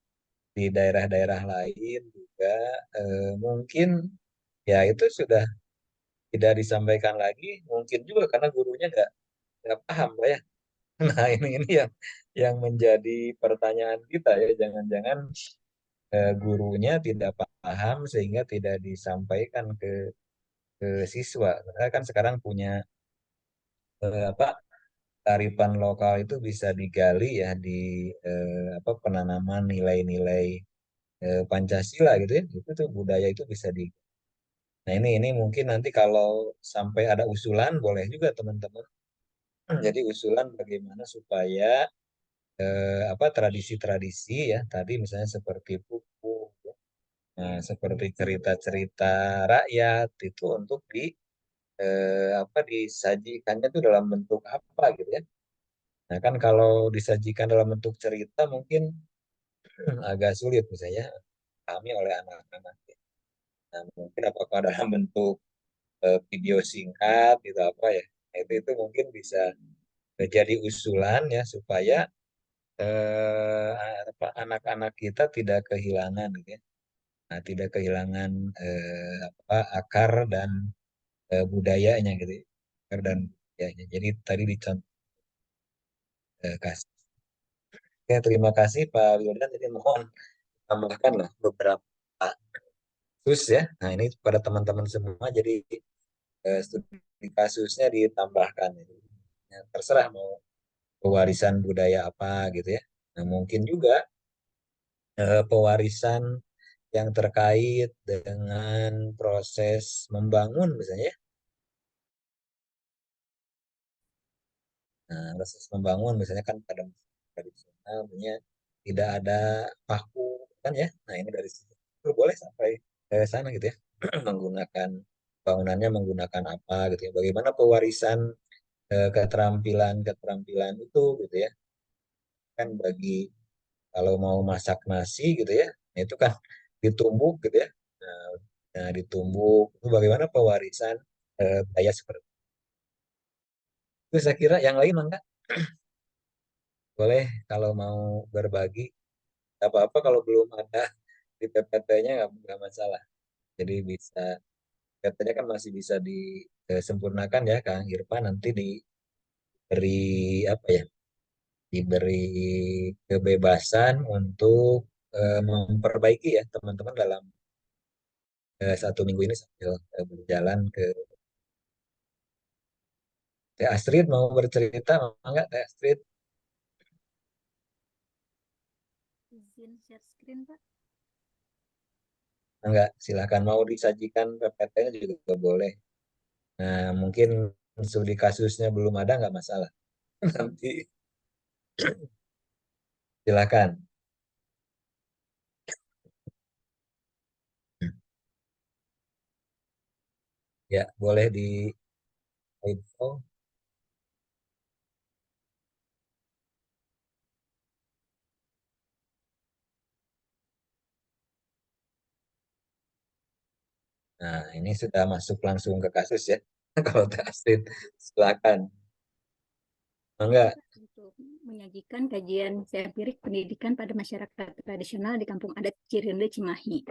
daerah-daerah lain juga mungkin ya itu sudah tidak disampaikan lagi, mungkin juga karena gurunya nggak paham Pak ya. Nah, ini yang menjadi pertanyaan kita ya, jangan-jangan gurunya tidak paham sehingga tidak disampaikan ke siswa. Karena kan sekarang punya apa, kearifan lokal itu bisa digali ya di apa, penanaman nilai-nilai Pancasila gitu ya. Itu tuh budaya itu bisa di. Nah, ini mungkin nanti kalau sampai ada usulan boleh juga teman-teman. Jadi usulan bagaimana supaya apa, tradisi-tradisi ya tadi misalnya seperti buku, nah, seperti cerita-cerita rakyat itu untuk apa, disajikannya itu dalam bentuk apa gitu ya. Nah, kan kalau disajikan dalam bentuk cerita mungkin agak sulit misalnya kami oleh anak-anak. Nah, mungkin apakah dalam bentuk video singkat gitu apa ya. Nah, itu mungkin bisa jadi usulan ya supaya anak-anak kita tidak kehilangan gitu ya. Nah, tidak kehilangan akar dan budayanya gitu ya. Akar dan budayanya. Jadi tadi dicontoh kasih. Oke, terima kasih Pak Wildan. Jadi mohon tambahkan lah beberapa kasus ya. Nah, ini pada teman-teman semua. Jadi studi kasusnya ditambahkan. Ya, terserah mau pewarisan budaya apa gitu ya. Nah, mungkin juga pewarisan yang terkait dengan proses membangun misalnya ya. Nah, proses membangun misalnya kan pada tradisional punya tidak ada paku kan ya. Nah, ini dari situ itu boleh sampai ke sana gitu ya. Menggunakan bangunannya menggunakan apa gitu ya. Bagaimana pewarisan keterampilan itu gitu ya. Kan bagi kalau mau masak nasi gitu ya, nah itu kan ditumbuk gitu ya. Nah, ditumbuk itu bagaimana pewarisan budaya seperti itu. Saya kira yang lain enggak boleh kalau mau berbagi apa-apa kalau belum ada di PPT-nya nggak masalah. Jadi bisa PPT-nya kan masih bisa disempurnakan ya Kang Irfan nanti diberi apa ya? Diberi kebebasan untuk memperbaiki ya teman-teman dalam 1 minggu ini sambil berjalan ke Teh Astrid mau bercerita mau enggak Teh Astrid? Izin share screen, Pak. Enggak, silakan mau disajikan PPT-nya juga boleh. Nah, mungkin studi kasusnya belum ada nggak masalah. Nanti silakan. Ya, boleh di info. Nah, ini sudah masuk langsung ke kasus ya. Kalau Teh Astrid, silakan. Enggak. Untuk menyajikan kajian empirik pendidikan pada masyarakat tradisional di Kampung Adat Cirende Cimahi.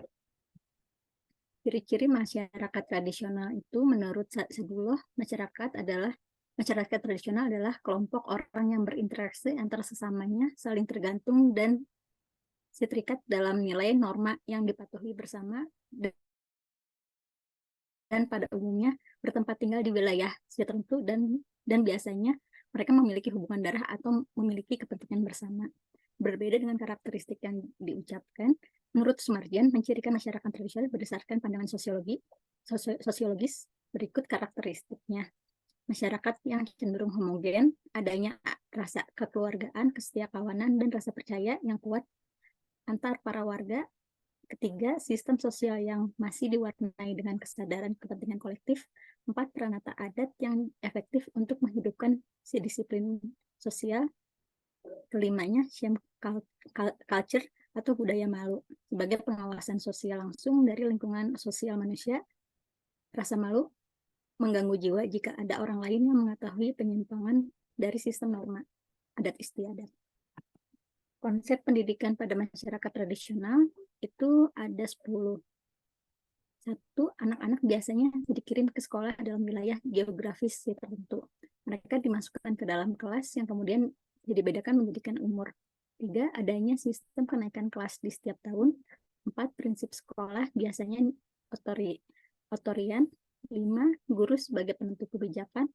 Ciri-ciri masyarakat tradisional itu menurut Saduloh, masyarakat tradisional adalah kelompok orang yang berinteraksi antara sesamanya, saling tergantung dan seterikat dalam nilai norma yang dipatuhi bersama dan pada umumnya bertempat tinggal di wilayah tertentu dan biasanya mereka memiliki hubungan darah atau memiliki kepentingan bersama. Berbeda dengan karakteristik yang diucapkan, menurut Sumarjan, mencirikan masyarakat tradisional berdasarkan pandangan sosiologis berikut karakteristiknya. Masyarakat yang cenderung homogen, adanya rasa kekeluargaan, kesetiakawanan, dan rasa percaya yang kuat antar para warga. Ketiga, sistem sosial yang masih diwarnai dengan kesadaran kepentingan kolektif. 4, peranata adat yang efektif untuk menghidupkan si disiplin sosial. Kelimanya, shame culture atau budaya malu sebagai pengawasan sosial langsung dari lingkungan sosial manusia. Rasa malu mengganggu jiwa jika ada orang lain yang mengetahui penyimpangan dari sistem norma adat istiadat. Konsep pendidikan pada masyarakat tradisional itu ada 10. 1, anak-anak biasanya dikirim ke sekolah dalam wilayah geografis tertentu. Mereka dimasukkan ke dalam kelas yang kemudian dibedakan menjadikan umur. 3, adanya sistem kenaikan kelas di setiap tahun. 4, prinsip sekolah biasanya otorian. 5, guru sebagai penentu kebijakan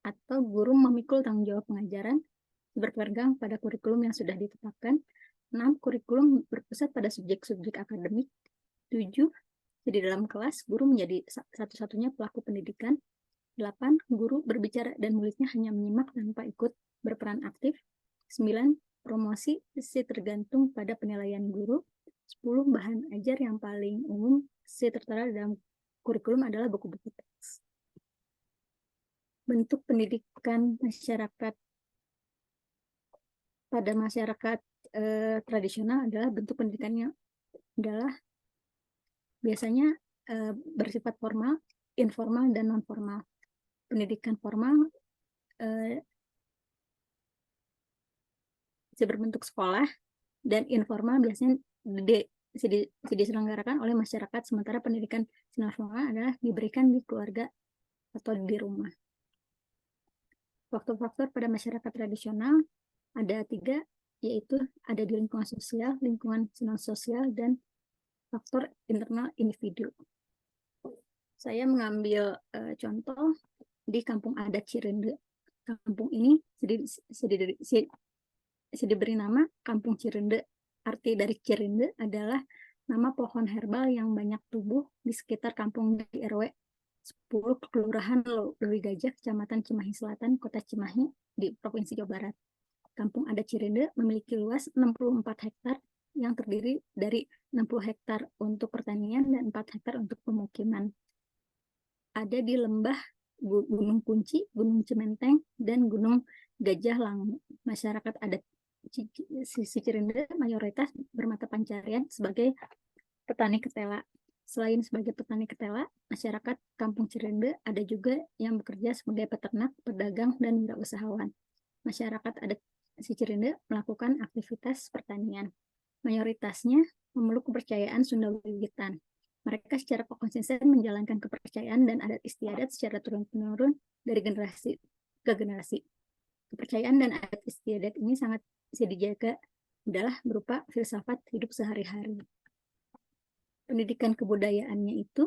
atau guru memikul tanggung jawab pengajaran berpegang pada kurikulum yang sudah ditetapkan. 6, kurikulum berpusat pada subjek-subjek akademik. 7, di dalam kelas, guru menjadi satu-satunya pelaku pendidikan. 8, guru berbicara dan muridnya hanya menyimak tanpa ikut berperan aktif. 9, promosi tergantung pada penilaian guru. 10, bahan ajar yang paling umum tertera dalam kurikulum adalah buku-buku teks. Bentuk pendidikan masyarakat pada masyarakat tradisional adalah bentuk pendidikannya adalah biasanya bersifat formal, informal, dan non-formal. Pendidikan formal berbentuk sekolah, dan informal biasanya diselenggarakan oleh masyarakat, sementara pendidikan formal adalah diberikan di keluarga atau di rumah. Faktor-faktor pada masyarakat tradisional ada 3, yaitu ada di lingkungan sosial, lingkungan sosial, dan faktor internal individu. Saya mengambil contoh di kampung adat Cirende. Kampung ini diberi nama Kampung Cirende. Arti dari Cirende adalah nama pohon herbal yang banyak tumbuh di sekitar kampung di RW 10 Kelurahan Lewi Gajah, Kecamatan Cimahi Selatan, Kota Cimahi, di Provinsi Jawa Barat. Kampung adat Cirende memiliki luas 64 hektar yang terdiri dari 60 hektar untuk pertanian dan 4 hektar untuk pemukiman. Ada di lembah Gunung Kunci, Gunung Cementeng, dan Gunung Gajah Langu. Masyarakat adat Cirende mayoritas bermata pencarian sebagai petani ketela. Selain sebagai petani ketela, masyarakat Kampung Cirende ada juga yang bekerja sebagai peternak, pedagang, dan wirausahawan. Masyarakat adat Cirende melakukan aktivitas pertanian. Mayoritasnya memeluk kepercayaan Sunda Wiwitan. Mereka secara konsisten menjalankan kepercayaan dan adat istiadat secara turun-temurun dari generasi ke generasi. Kepercayaan dan adat istiadat ini sangat bisa dijaga adalah berupa filsafat hidup sehari-hari. Pendidikan kebudayaannya itu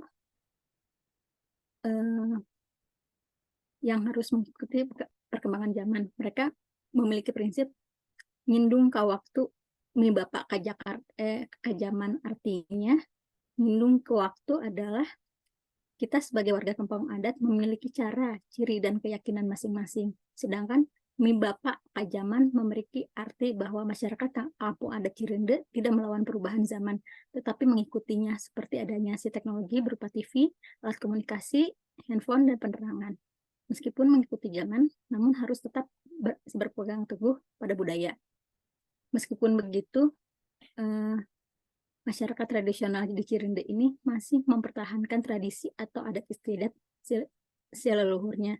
yang harus mengikuti perkembangan zaman. Mereka memiliki prinsip ngindung ka waktu mi bapak ka Jakarta ka zaman, artinya ngindung ke waktu adalah kita sebagai warga kampung adat memiliki cara, ciri, dan keyakinan masing-masing. Sedangkan mi bapak ka zaman memiliki arti bahwa masyarakat kampung adat Cirende tidak melawan perubahan zaman, tetapi mengikutinya, seperti adanya si teknologi berupa TV, alat komunikasi, handphone, dan penerangan. Meskipun mengikuti zaman, namun harus tetap berpegang teguh pada budaya. Meskipun begitu, masyarakat tradisional di Cirende ini masih mempertahankan tradisi atau adat istiadat leluhurnya.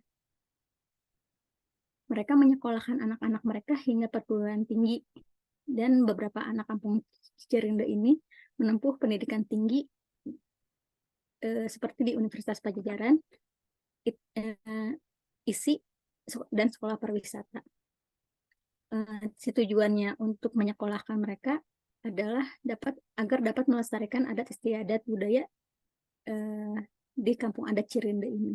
Mereka menyekolahkan anak-anak mereka hingga perguruan tinggi, dan beberapa anak kampung Cirende ini menempuh pendidikan tinggi seperti di Universitas Pajajaran, ISI, dan sekolah pariwisata. Tujuannya untuk menyekolahkan mereka adalah agar dapat melestarikan adat istiadat budaya di kampung adat Cirende ini.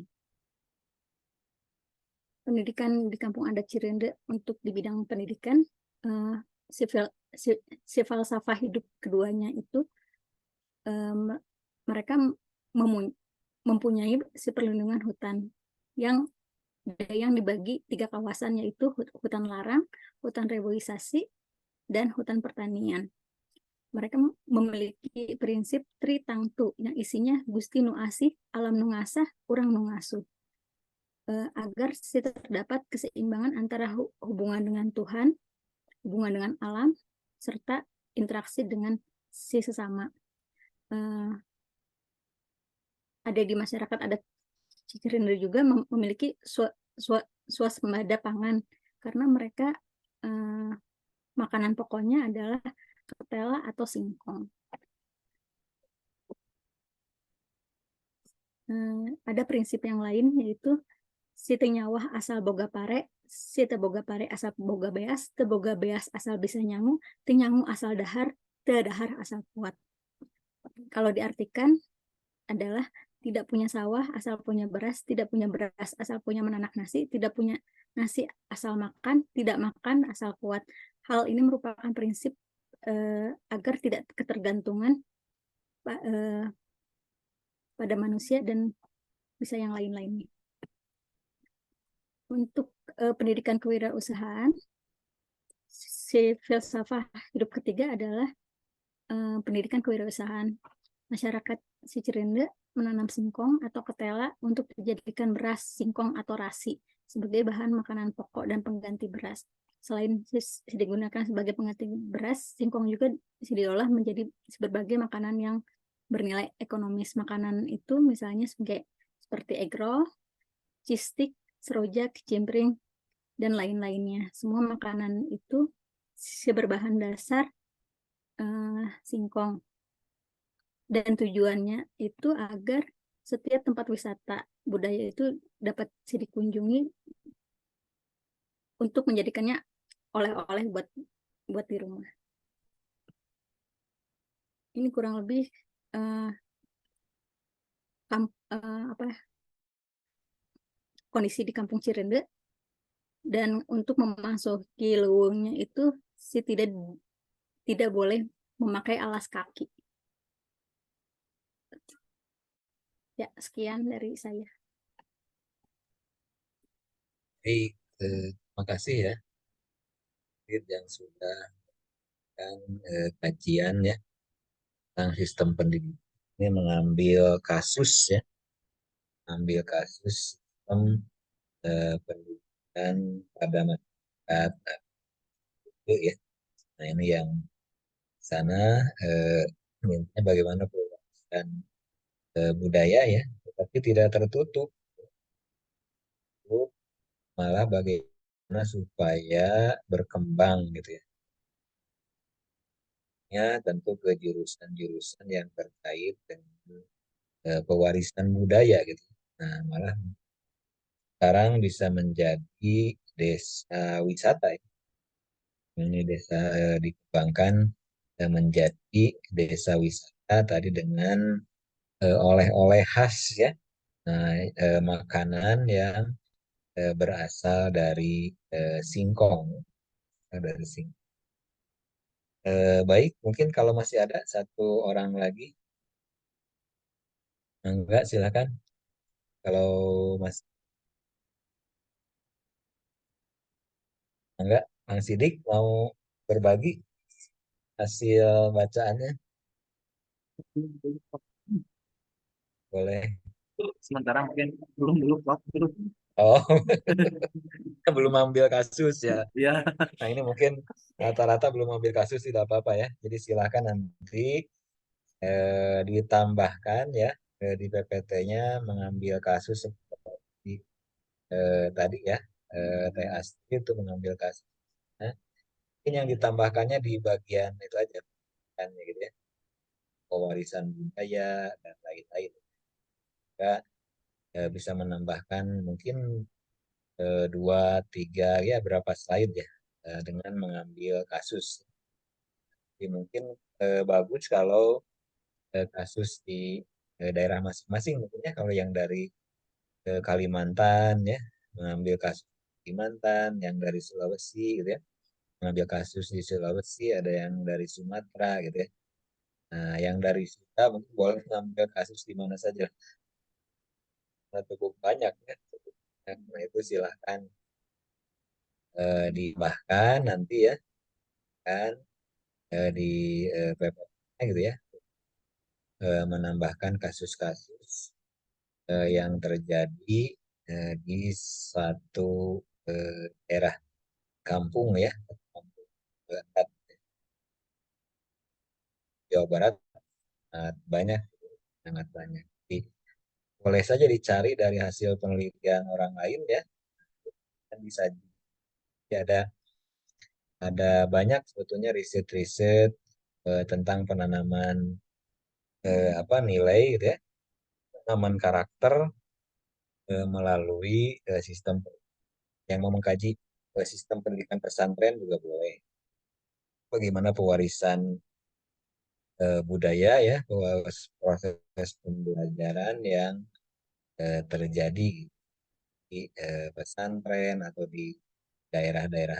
Pendidikan di kampung adat Cirende untuk di bidang pendidikan, falsafah hidup keduanya itu mereka mempunyai perlindungan hutan yang dibagi 3 kawasan, yaitu hutan larang, hutan reboisasi, dan hutan pertanian. Mereka memiliki prinsip Tri Tangtu yang isinya Gusti Nu Asih, alam nu ngasah, urang nu ngasuh. Agar terdapat keseimbangan antara hubungan dengan Tuhan, hubungan dengan alam, serta interaksi dengan si sesama. Ada di masyarakat adat Cirende juga memiliki swasembada pangan, karena mereka makanan pokoknya adalah ketela atau singkong. Ada prinsip yang lain, yaitu si nyawah asal boga pare, si boga pare asal boga beas, boga beas asal bisa nyangu, nyangu asal dahar, dahar asal kuat. Kalau diartikan adalah tidak punya sawah asal punya beras, tidak punya beras asal punya menanak nasi, tidak punya nasi asal makan, tidak makan asal kuat. Hal ini merupakan prinsip agar tidak ketergantungan pada manusia dan bisa yang lain-lainnya. Untuk pendidikan kewirausahaan, si filsafah hidup ketiga adalah pendidikan kewirausahaan. Masyarakat si Cirende menanam singkong atau ketela untuk dijadikan beras, singkong, atau rasi sebagai bahan makanan pokok dan pengganti beras. Selain digunakan sebagai pengganti beras, singkong juga diolah menjadi berbagai makanan yang bernilai ekonomis. Makanan itu misalnya seperti egg roll, cheese stick, serojak, cimpring, dan lain-lainnya. Semua makanan itu berbahan dasar singkong. Dan tujuannya itu agar setiap tempat wisata budaya itu dapat dikunjungi untuk menjadikannya oleh-oleh buat di rumah. Ini kurang lebih kondisi di Kampung Cirende. Dan untuk memasuki lewungnya itu tidak boleh memakai alas kaki. Ya, sekian dari saya. Baik, terima kasih ya yang sudah dan kajian ya tentang sistem pendidikan. Ini mengambil kasus ya, ambil kasus sistem pendidikan pada masyarakat itu ya. Nah ini yang sana mintanya bagaimana pelestarian budaya ya, tetapi tidak tertutup, malah bagaimana supaya berkembang gitu ya. Ya tentu ke jurusan-jurusan yang terkait dengan pewarisan budaya gitu. Nah malah sekarang bisa menjadi desa wisata ya. Ini desa dikembangkan menjadi desa wisata tadi dengan oleh-oleh khas ya. Nah, makanan yang berasal dari singkong, dari singkong. Baik, mungkin kalau masih ada satu orang lagi, enggak silakan. Kalau Mas enggak, Bang Sidik mau berbagi hasil bacaannya, boleh. Sementara mungkin belum Prof. Belum. Oh, belum ambil kasus ya. Ya. Nah ini mungkin rata-rata belum ambil kasus tidak apa-apa ya. Jadi silakan nanti ditambahkan ya di PPT-nya mengambil kasus seperti tadi ya Teh Asti itu mengambil kasus. Nah, ini yang ditambahkannya di bagian itu aja kan ya gitu ya, pewarisan budaya dan lain-lain. Juga bisa menambahkan mungkin 2, 3 ya berapa slide ya dengan mengambil kasus. Jadi mungkin bagus kalau kasus di daerah masing-masing mungkin ya, kalau yang dari Kalimantan ya mengambil kasus Kalimantan, yang dari Sulawesi gitu ya mengambil kasus di Sulawesi, ada yang dari Sumatera gitu ya. Nah, yang dari Sunda mungkin boleh mengambil kasus di mana saja. Nah, cukup banyak ya. Nah, itu silahkan ditambahkan nanti ya kan di PPT gitu ya, menambahkan kasus-kasus yang terjadi di satu daerah kampung ya, kampung Barat, Jawa Barat, banyak, sangat banyak. Jadi, boleh saja dicari dari hasil penelitian orang lain ya, kan bisa ya, ada banyak sebetulnya riset-riset tentang penanaman nilai gitu ya, penanaman karakter melalui sistem yang mau mengkaji sistem pendidikan pesantren juga boleh. Bagaimana pewarisan budaya ya, proses pembelajaran yang terjadi di pesantren atau di daerah-daerah.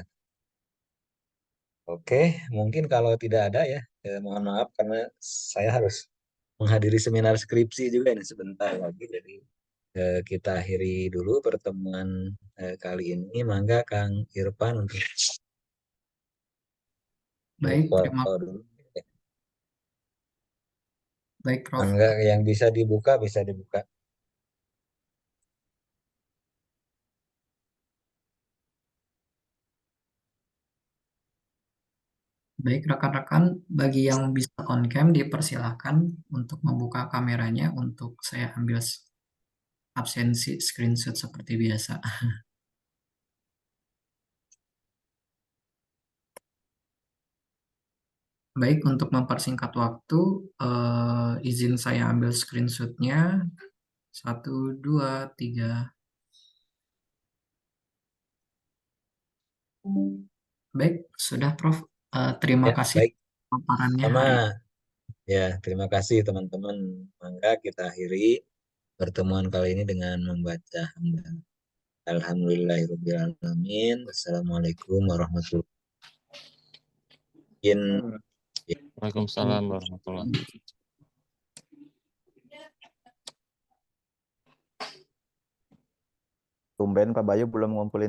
Oke, mungkin kalau tidak ada ya, mohon maaf karena saya harus menghadiri seminar skripsi juga ini sebentar lagi. Jadi kita akhiri dulu pertemuan kali ini. Mangga Kang Irfan untuk Baik, terima foto dulu. baik Prof. Mangga yang bisa dibuka bisa dibuka. Baik rekan-rekan, bagi yang bisa on cam dipersilahkan untuk membuka kameranya untuk saya ambil absensi screenshot seperti biasa. Baik, untuk mempersingkat waktu, izin saya ambil screenshot-nya. 1, 2, 3. Baik, sudah Prof. Terima Ya, kasih baik. paparannya Sama. hari. Ya, terima kasih teman-teman. Mangga kita akhiri pertemuan kali ini dengan membaca hamdalah. Alhamdulillahirrahmanirrahim. Wassalamualaikum warahmatullahi wabarakatuh. Waalaikumsalam warahmatullahi wabarakatuh. Tumben Pak Bayu belum ngumpulin